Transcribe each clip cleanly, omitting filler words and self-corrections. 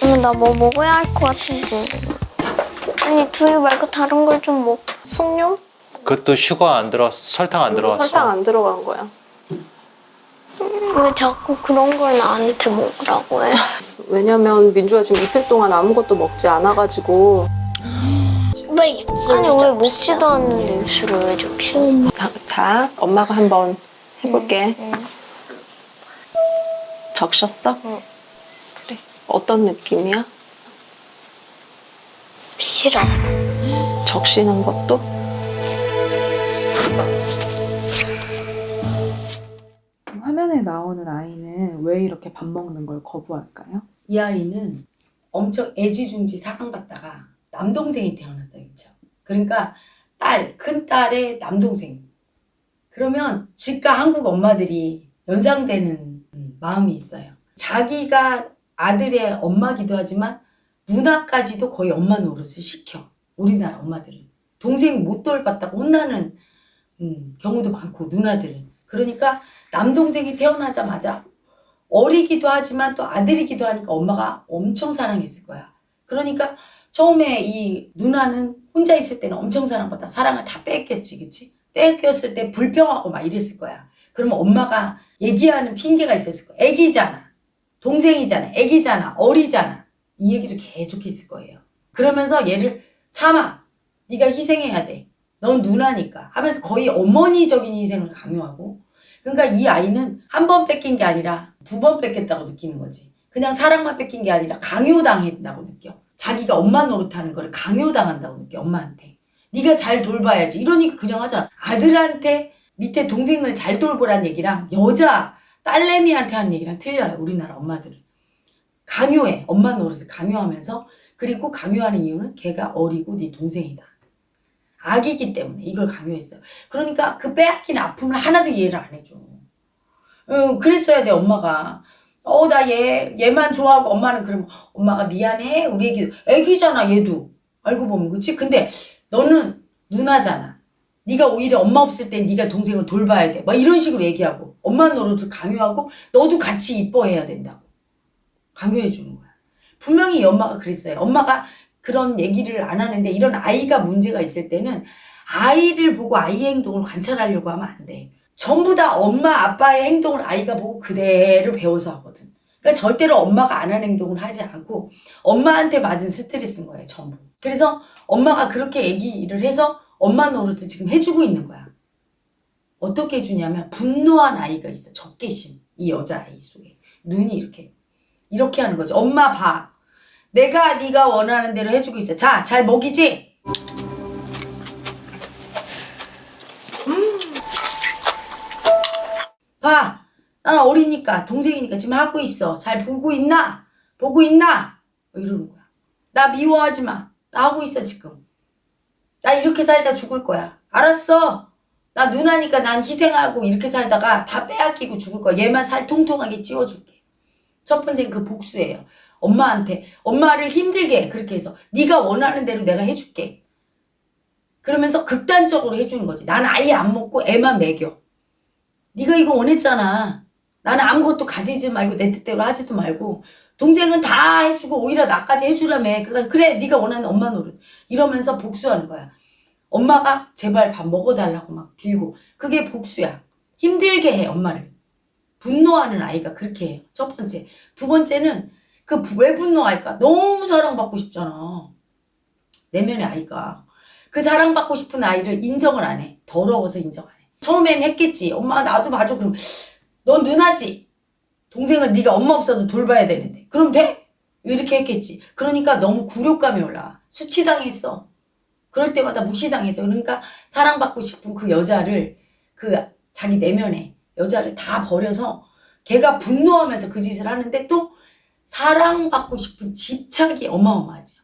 나 뭐 먹어야 할 것 같은데. 아니 두유 말고 다른 걸 좀 먹. 숭늉? 그것도 슈거 안 들어갔어. 설탕 안 들어갔어. 설탕 안 들어간 거야. 왜 자꾸 그런 걸 나한테 먹으라고 해? 왜냐면 민주가 지금 이틀 동안 아무것도 먹지 않아가지고. 왜 아니 왜 먹지도 않는데 입술을 왜 적셔? 자, 엄마가 한번 해볼게. 응. 적셨어? 응. 그래. 어떤 느낌이야? 싫어. 적시는 것도? 화면에 나오는 아이는 왜 이렇게 밥 먹는 걸 거부할까요? 이 아이는 엄청 애지중지 사랑받다가 남동생이 태어났어요. 그쵸? 그러니까 큰 딸의 남동생. 그러면 즉각 한국 엄마들이 연상되는 마음이 있어요. 자기가 아들의 엄마기도 하지만 누나까지도 거의 엄마 노릇을 시켜. 우리나라 엄마들은. 동생 못 돌봤다고 혼나는 경우도 많고 누나들은. 그러니까 남동생이 태어나자마자 어리기도 하지만 또 아들이기도 하니까 엄마가 엄청 사랑했을 거야. 그러니까 처음에 이 누나는 혼자 있을 때는 엄청 사랑받다 사랑을 다 뺏겼지, 그치? 뺏겼을 때 불평하고 막 이랬을 거야. 그러면 엄마가 얘기하는 핑계가 있었을 거야. 애기잖아. 동생이잖아. 애기잖아. 어리잖아. 이 얘기를 계속 했을 거예요. 그러면서 얘를 참아. 네가 희생해야 돼. 넌 누나니까 하면서 거의 어머니적인 희생을 강요하고, 그러니까 이 아이는 한 번 뺏긴 게 아니라 2번 뺏겼다고 느끼는 거지. 그냥 사랑만 뺏긴 게 아니라 강요당했다고 느껴. 자기가 엄마 노릇하는 거를 강요당한다고 느껴. 엄마한테. 네가 잘 돌봐야지. 이러니까 그냥 하잖아. 아들한테 밑에 동생을 잘 돌보란 얘기랑 여자 딸내미한테 하는 얘기랑 틀려요. 우리나라 엄마들은. 강요해. 엄마 노릇을 강요하면서, 그리고 강요하는 이유는 걔가 어리고 네 동생이다. 아기기 때문에 이걸 강요했어요. 그러니까 그 빼앗긴 아픔을 하나도 이해를 안 해줘. 그랬어야 돼, 엄마가. 나 얘만 좋아하고 엄마는 그러면 엄마가 미안해. 우리 애기잖아, 얘도. 알고 보면, 그치? 근데 너는 누나잖아. 네가 오히려 엄마 없을 때 네가 동생을 돌봐야 돼. 막 이런 식으로 얘기하고 엄마 노릇을 강요하고 너도 같이 이뻐해야 된다고 강요해 주는 거야. 분명히 이 엄마가 그랬어요. 엄마가 그런 얘기를 안 하는데 이런 아이가 문제가 있을 때는 아이를 보고 아이의 행동을 관찰하려고 하면 안 돼. 전부 다 엄마 아빠의 행동을 아이가 보고 그대로 배워서 하거든. 그러니까 절대로 엄마가 안 하는 행동을 하지 않고 엄마한테 받은 스트레스인 거예요, 전부. 그래서 엄마가 그렇게 얘기를 해서 엄마 노릇을 지금 해주고 있는 거야. 어떻게 해주냐면 분노한 아이가 있어. 적개심. 이 여자아이 속에. 눈이 이렇게 하는 거죠. 엄마 봐. 내가 네가 원하는 대로 해주고 있어. 자, 잘 먹이지? 봐. 난 어리니까 동생이니까 지금 하고 있어. 잘 보고 있나? 보고 있나? 이러는 거야. 나 미워하지 마. 나 하고 있어 지금. 나 이렇게 살다 죽을 거야. 알았어. 나 누나니까 난 희생하고 이렇게 살다가 다 빼앗기고 죽을 거야. 얘만 살 통통하게 찌워줄게. 첫 번째는 그 복수예요. 엄마한테 엄마를 힘들게 그렇게 해서 네가 원하는 대로 내가 해줄게. 그러면서 극단적으로 해주는 거지. 난 아예 안 먹고 애만 먹여. 네가 이거 원했잖아. 나는 아무것도 가지지 말고 내 뜻대로 하지도 말고 동생은 다 해주고 오히려 나까지 해주라며. 그래 네가 원하는 엄마 노릇. 이러면서 복수하는 거야. 엄마가 제발 밥 먹어달라고 막 빌고. 그게 복수야. 힘들게 해 엄마를. 분노하는 아이가 그렇게 해요. 첫 번째. 두 번째는 왜 분노할까? 너무 사랑받고 싶잖아. 내면의 아이가. 그 사랑받고 싶은 아이를 인정을 안 해. 더러워서 인정 안 해. 처음엔 했겠지. 엄마 나도 봐줘. 그럼 넌 누나지? 동생을 네가 엄마 없어도 돌봐야 되는데. 그럼 돼? 이렇게 했겠지. 그러니까 너무 굴욕감이 올라와. 수치당했어. 그럴 때마다 무시당했어. 그러니까 사랑받고 싶은 그 여자를 자기 내면에 여자를 다 버려서 걔가 분노하면서 그 짓을 하는데 또 사랑받고 싶은 집착이 어마어마하죠.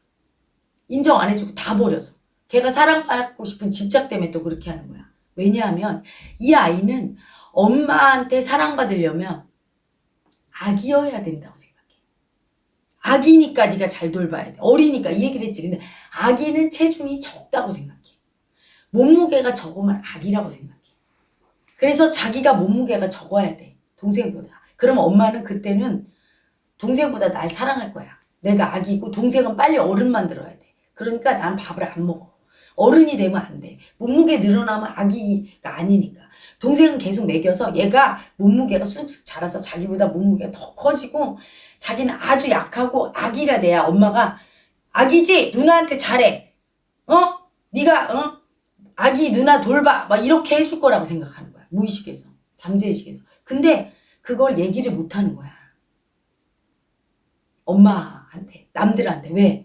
인정 안 해주고 다 버려서. 걔가 사랑받고 싶은 집착 때문에 또 그렇게 하는 거야. 왜냐하면 이 아이는 엄마한테 사랑받으려면 아기여야 된다고 생각해. 아기니까 네가 잘 돌봐야 돼. 어리니까 이 얘기를 했지. 근데 아기는 체중이 적다고 생각해. 몸무게가 적으면 아기라고 생각해. 그래서 자기가 몸무게가 적어야 돼. 동생보다. 그럼 엄마는 그때는 동생보다 날 사랑할 거야. 내가 아기고 동생은 빨리 어른 만들어야 돼. 그러니까 난 밥을 안 먹어. 어른이 되면 안 돼. 몸무게 늘어나면 아기가 아니니까. 동생은 계속 먹여서 얘가 몸무게가 쑥쑥 자라서 자기보다 몸무게가 더 커지고 자기는 아주 약하고 아기가 돼야 엄마가 아기지? 누나한테 잘해. 네가 아기 누나 돌봐. 막 이렇게 해줄 거라고 생각하는 거야. 무의식에서. 잠재의식에서. 근데 그걸 얘기를 못 하는 거야. 엄마한테. 남들한테. 왜?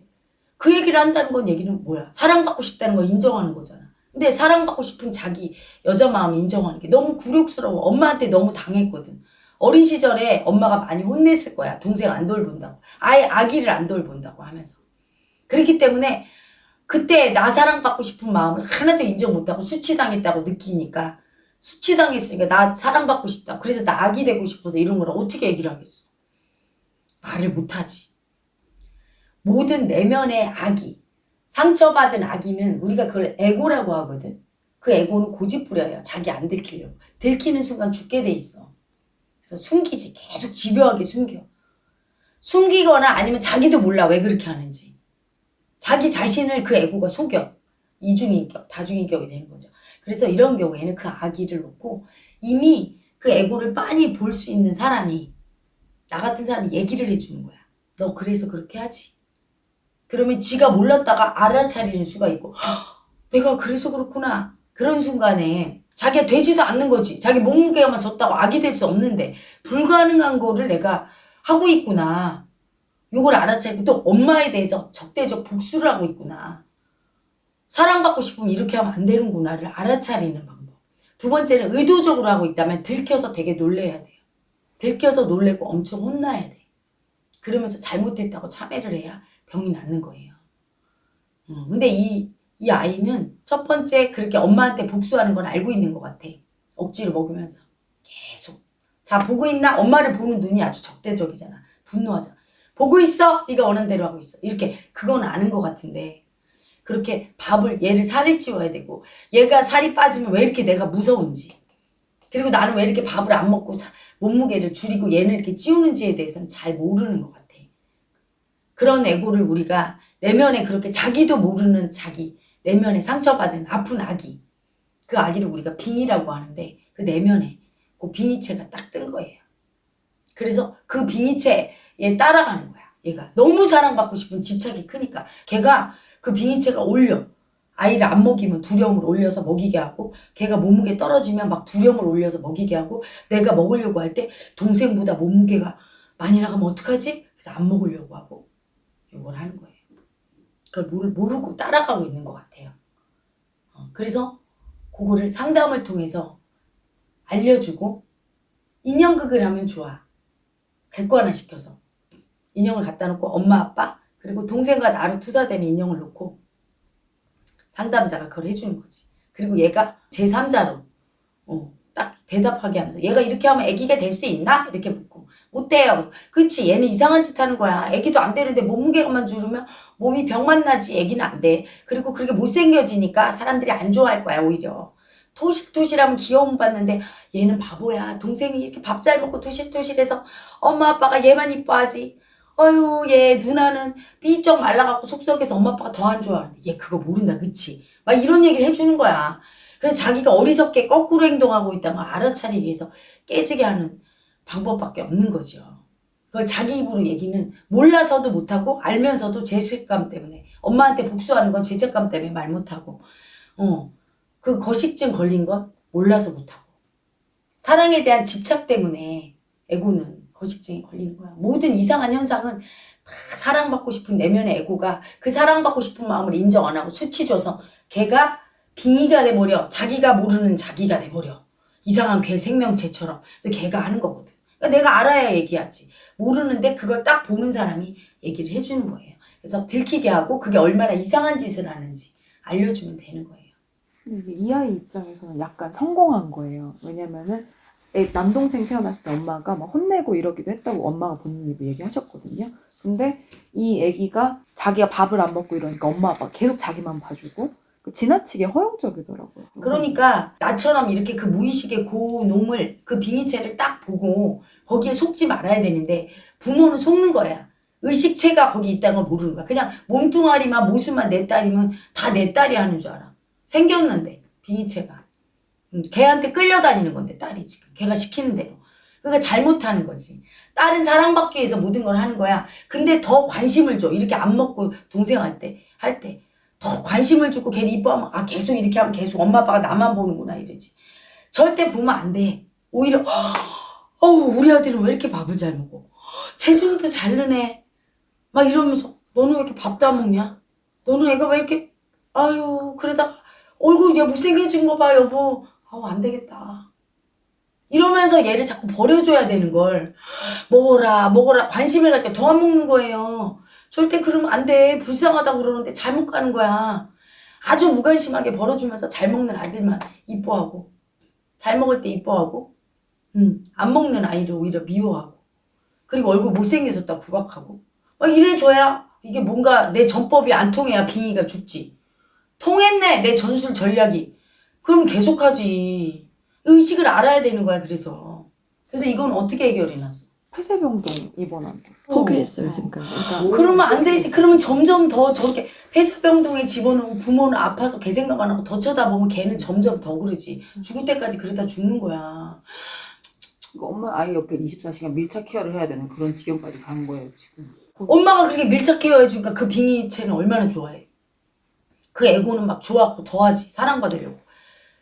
그 얘기를 한다는 건 얘기는 뭐야? 사랑받고 싶다는 걸 인정하는 거잖아. 근데 사랑받고 싶은 자기 여자 마음 인정하는 게 너무 굴욕스러워. 엄마한테 너무 당했거든. 어린 시절에 엄마가 많이 혼냈을 거야. 동생 안 돌본다고. 아예 아기를 안 돌본다고 하면서. 그렇기 때문에 그때 나 사랑받고 싶은 마음을 하나도 인정 못하고 수치당했다고 느끼니까 수치당했으니까 나 사랑받고 싶다. 그래서 나 아기 되고 싶어서 이런 걸 어떻게 얘기를 하겠어. 말을 못하지. 모든 내면의 아기, 상처받은 아기는 우리가 그걸 에고라고 하거든. 그 에고는 고집부려요. 자기 안 들키려고. 들키는 순간 죽게 돼 있어. 그래서 숨기지. 계속 집요하게 숨겨. 숨기거나 아니면 자기도 몰라 왜 그렇게 하는지. 자기 자신을 그 에고가 속여. 이중인격, 다중인격이 되는 거죠. 그래서 이런 경우에는 그 아기를 놓고 이미 그 에고를 빤히 볼 수 있는 사람이 나 같은 사람이 얘기를 해주는 거야. 너 그래서 그렇게 하지. 그러면 지가 몰랐다가 알아차리는 수가 있고 내가 그래서 그렇구나. 그런 순간에 자기가 되지도 않는 거지. 자기 몸무게만 졌다고 아기 될 수 없는데 불가능한 거를 내가 하고 있구나. 요걸 알아차리고 또 엄마에 대해서 적대적 복수를 하고 있구나. 사랑받고 싶으면 이렇게 하면 안 되는구나를 알아차리는 방법. 두 번째는 의도적으로 하고 있다면 들켜서 되게 놀래야 돼요. 들켜서 놀래고 엄청 혼나야 돼. 그러면서 잘못했다고 참회를 해야 병이 낫는 거예요. 근데 이 아이는 첫 번째 그렇게 엄마한테 복수하는 건 알고 있는 것 같아. 억지로 먹으면서. 계속. 자, 보고 있나? 엄마를 보는 눈이 아주 적대적이잖아. 분노하잖아. 보고 있어? 네가 원하는 대로 하고 있어. 이렇게 그건 아는 것 같은데 그렇게 얘를 살을 찌워야 되고 얘가 살이 빠지면 왜 이렇게 내가 무서운지 그리고 나는 왜 이렇게 밥을 안 먹고 몸무게를 줄이고 얘는 이렇게 찌우는지에 대해서는 잘 모르는 것 같아. 그런 에고를 우리가 내면에 그렇게 자기도 모르는 자기 내면에 상처받은 아픈 아기 그 아기를 우리가 빙이라고 하는데 그 내면에 그 빙의체가 딱 뜬 거예요. 그래서 그 빙의체에 따라가는 거야. 얘가 너무 사랑받고 싶은 집착이 크니까 걔가 그 빙의체가 올려. 아이를 안 먹이면 두려움을 올려서 먹이게 하고 걔가 몸무게 떨어지면 막 두려움을 올려서 먹이게 하고 내가 먹으려고 할 때 동생보다 몸무게가 많이 나가면 어떡하지? 그래서 안 먹으려고 하고 이걸 하는 거예요. 그걸 모르고 따라가고 있는 것 같아요. 그래서 그거를 상담을 통해서 알려주고 인형극을 하면 좋아. 객관화시켜서 인형을 갖다 놓고 엄마 아빠 그리고 동생과 나로 투사되는 인형을 놓고 상담자가 그걸 해주는 거지. 그리고 얘가 제3자로 딱 대답하게 하면서 얘가 이렇게 하면 아기가 될 수 있나? 이렇게 묻고 못 돼요. 그치 얘는 이상한 짓 하는 거야. 아기도 안 되는데 몸무게만 줄으면 몸이 병만 나지 아기는 안 돼. 그리고 그렇게 못생겨지니까 사람들이 안 좋아할 거야 오히려. 토실토실하면 귀여움 받는데 얘는 바보야. 동생이 이렇게 밥 잘 먹고 토실토실해서 엄마 아빠가 얘만 이뻐하지. 어휴 얘 누나는 삐쩍 말라갖고 속썩여서 엄마 아빠가 더 안 좋아하는데 얘 그거 모른다 그치? 막 이런 얘기를 해주는 거야. 그래서 자기가 어리석게 거꾸로 행동하고 있다는 걸 알아차리기 위해서 깨지게 하는 방법밖에 없는 거죠. 그걸 자기 입으로 얘기는 몰라서도 못하고 알면서도 죄책감 때문에 엄마한테 복수하는 건 죄책감 때문에 말 못하고 그 거식증 걸린 건 몰라서 못하고 사랑에 대한 집착 때문에 에고는 거식증이 걸리는 거야. 모든 이상한 현상은 다 사랑받고 싶은 내면의 에고가 그 사랑받고 싶은 마음을 인정 안 하고 수치 줘서 걔가 빙의가 돼버려. 자기가 모르는 자기가 돼버려. 이상한 괴 생명체처럼. 그래서 걔가 하는 거거든. 그러니까 내가 알아야 얘기하지. 모르는데 그걸 딱 보는 사람이 얘기를 해주는 거예요. 그래서 들키게 하고 그게 얼마나 이상한 짓을 하는지 알려주면 되는 거예요. 근데 이제 이 아이 입장에서는 약간 성공한 거예요. 왜냐면은 남동생 태어났을 때 엄마가 막 혼내고 이러기도 했다고 엄마가 본인 입으로 얘기하셨거든요. 근데 이 아기가 자기가 밥을 안 먹고 이러니까 엄마 아빠가 계속 자기만 봐주고 지나치게 허용적이더라고요. 그러니까 나처럼 이렇게 그 무의식의 놈을 그 빙의체를 딱 보고 거기에 속지 말아야 되는데 부모는 속는 거야. 의식체가 거기 있다는 걸 모르는 거야. 그냥 몸뚱아리만 모습만 내 딸이면 다 내 딸이 하는 줄 알아. 생겼는데 빙의체가. 걔한테 끌려다니는 건데 딸이 지금. 걔가 시키는 대로. 그러니까 잘못하는 거지. 딸은 사랑받기 위해서 모든 걸 하는 거야. 근데 더 관심을 줘. 이렇게 안 먹고 동생 할 때 더 관심을 주고 걔를 이뻐하면 아 계속 이렇게 하면 계속 엄마 아빠가 나만 보는구나 이러지. 절대 보면 안 돼. 오히려 어우 우리 아들은 왜 이렇게 밥을 잘 먹어. 체중도 잘 느네. 막 이러면서 너는 왜 이렇게 밥도 안 먹냐? 너는 애가 왜 이렇게 아유 그러다가 얼굴 얘 못생겨진 거 봐 여보. 아우 안 되겠다. 이러면서 얘를 자꾸 버려줘야 되는 걸. 먹어라 관심을 가지고 더 안 먹는 거예요. 절대 그러면 안 돼. 불쌍하다고 그러는데 잘못 가는 거야. 아주 무관심하게 벌어주면서 잘 먹는 아들만 이뻐하고 잘 먹을 때 이뻐하고 안 먹는 아이를 오히려 미워하고 그리고 얼굴 못생겨졌다 구박하고 막 이래줘야 이게 뭔가 내 전법이 안 통해야 빙의가 죽지. 통했네 내 전술 전략이. 그럼 계속하지. 의식을 알아야 되는 거야. 그래서 이건 어떻게 해결이 났어? 폐쇄병동 입원한 거. 포기했어요 생각. 그러니까 그러면 안 되지. 그러면 점점 더 저렇게 폐쇄병동에 집어넣으면 부모는 아파서 걔 생각 안 하고 더 쳐다보면 걔는 점점 더 그러지. 죽을 때까지 그러다 죽는 거야. 그러니까 엄마 아이 옆에 24시간 밀착 케어를 해야 되는 그런 지경까지 간 거예요 지금. 엄마가 그렇게 밀착 케어해주니까 그 빙의체는 얼마나 좋아해. 그 애고는 막 좋아하고 더하지. 사랑받으려고.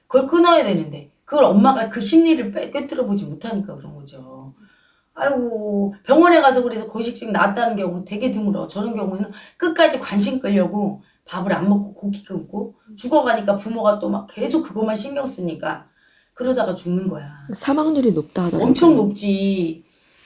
그걸 끊어야 되는데 그걸 엄마가 그 심리를 꿰뚫어 보지 못하니까 그런 거죠. 아이고 병원에 가서 그래서 고식증 나았다는 경우는 되게 드물어. 저런 경우에는 끝까지 관심 끌려고 밥을 안 먹고 고기 끊고 죽어가니까 부모가 또 막 계속 그것만 신경 쓰니까 그러다가 죽는 거야. 사망률이 높다 하더라고요. 엄청 높지.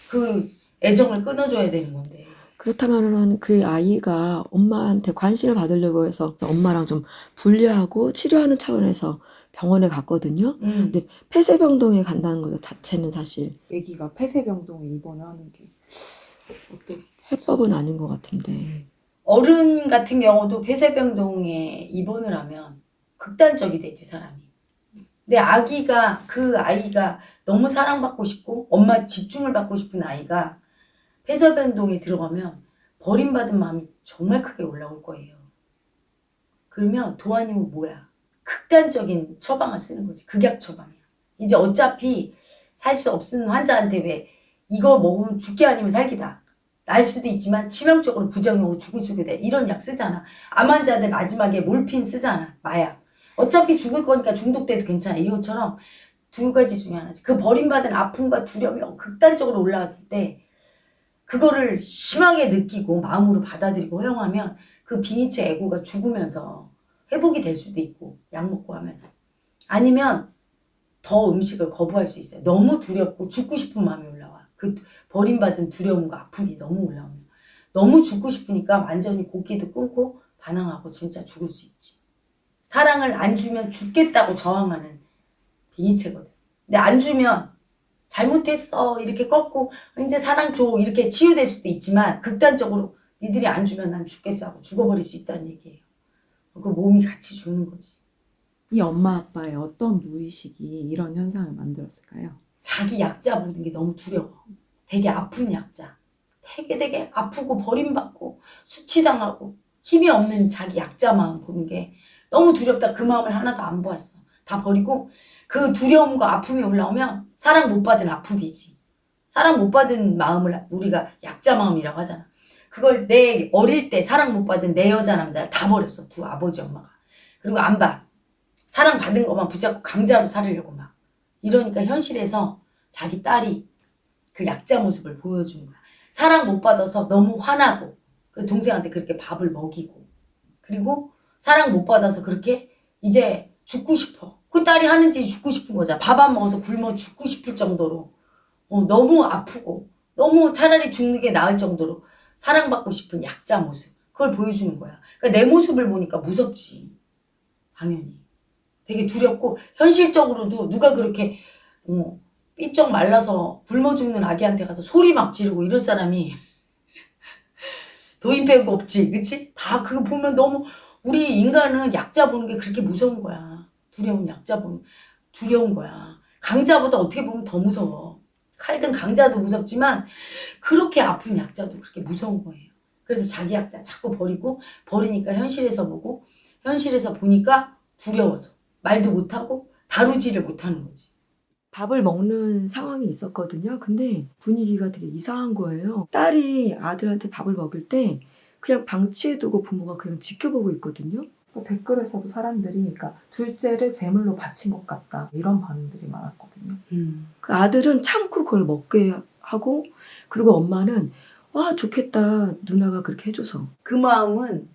그 애정을 끊어줘야 되는 건데. 그렇다면은 그 아이가 엄마한테 관심을 받으려고 해서 엄마랑 좀 분리하고 치료하는 차원에서 병원에 갔거든요. 근데 폐쇄병동에 간다는 것 자체는 사실 아기가 폐쇄병동에 입원을 하는 게 어때? 해법은 아닌 것 같은데. 어른 같은 경우도 폐쇄병동에 입원을 하면 극단적이 되지 사람이. 근데 그 아이가 너무 사랑받고 싶고 엄마 집중을 받고 싶은 아이가 폐쇄병동에 들어가면 버림받은 마음이 정말 크게 올라올 거예요. 그러면 도안이면 뭐야? 극단적인 처방을 쓰는 거지. 극약 처방이야. 이제 어차피 살 수 없는 환자한테 왜 이거 먹으면 죽기 아니면 살기다. 날 수도 있지만 치명적으로 부작용으로 죽을 수도 돼. 이런 약 쓰잖아. 암 환자들 마지막에 몰핀 쓰잖아. 마약. 어차피 죽을 거니까 중독돼도 괜찮아. 이것처럼 두 가지 중에 하나지. 그 버림받은 아픔과 두려움이 극단적으로 올라왔을 때 그거를 심하게 느끼고 마음으로 받아들이고 허용하면 그 빙의체 에고가 죽으면서 회복이 될 수도 있고 약 먹고 하면서 아니면 더 음식을 거부할 수 있어요. 너무 두렵고 죽고 싶은 마음이 올라와. 그 버림받은 두려움과 아픔이 너무 올라오면 너무 죽고 싶으니까 완전히 고기도 끊고 반항하고 진짜 죽을 수 있지. 사랑을 안 주면 죽겠다고 저항하는 빙의체거든. 근데 안 주면 잘못했어 이렇게 꺾고 이제 사랑 줘 이렇게 치유될 수도 있지만 극단적으로 니들이 안 주면 난 죽겠어 하고 죽어버릴 수 있다는 얘기예요. 그 몸이 같이 죽는 거지. 이 엄마 아빠의 어떤 무의식이 이런 현상을 만들었을까요? 자기 약자 보는 게 너무 두려워. 되게 아픈 약자. 되게 아프고 버림받고 수치당하고 힘이 없는 자기 약자 마음 보는 게 너무 두렵다. 그 마음을 하나도 안 보았어. 다 버리고 그 두려움과 아픔이 올라오면 사랑 못 받은 아픔이지. 사랑 못 받은 마음을 우리가 약자 마음이라고 하잖아. 그걸 내 어릴 때 사랑 못 받은 내 여자 남자를 다 버렸어. 두 아버지 엄마가. 그리고 안 봐. 사랑 받은 것만 붙잡고 강자로 살으려고 막. 이러니까 현실에서 자기 딸이 그 약자 모습을 보여주는 거야. 사랑 못 받아서 너무 화나고 그 동생한테 그렇게 밥을 먹이고 그리고 사랑 못 받아서 그렇게 이제 죽고 싶어. 그 딸이 하는 짓이 죽고 싶은 거잖아. 밥 안 먹어서 굶어 죽고 싶을 정도로 너무 아프고 너무 차라리 죽는 게 나을 정도로 사랑받고 싶은 약자 모습. 그걸 보여주는 거야. 그러니까 내 모습을 보니까 무섭지. 당연히. 되게 두렵고 현실적으로도 누가 그렇게 삐쩍 말라서 굶어 죽는 아기한테 가서 소리 막 지르고 이럴 사람이 도인 빼고 없지. 그치? 다 그거 보면 너무 우리 인간은 약자 보는 게 그렇게 무서운 거야. 두려운 약자 보는 두려운 거야. 강자보다 어떻게 보면 더 무서워. 칼든 강자도 무섭지만 그렇게 아픈 약자도 그렇게 무서운 거예요. 그래서 자기 약자 자꾸 버리니까 현실에서 보고 현실에서 보니까 두려워서 말도 못하고 다루지를 못하는 거지. 밥을 먹는 상황이 있었거든요. 근데 분위기가 되게 이상한 거예요. 딸이 아들한테 밥을 먹을 때 그냥 방치해두고 부모가 그냥 지켜보고 있거든요. 또 댓글에서도 사람들이 그러니까 둘째를 제물로 바친 것 같다 이런 반응들이 많았거든요. 그 아들은 참고 그걸 먹게 하고, 그리고 엄마는 와 좋겠다 누나가 그렇게 해줘서. 그 마음은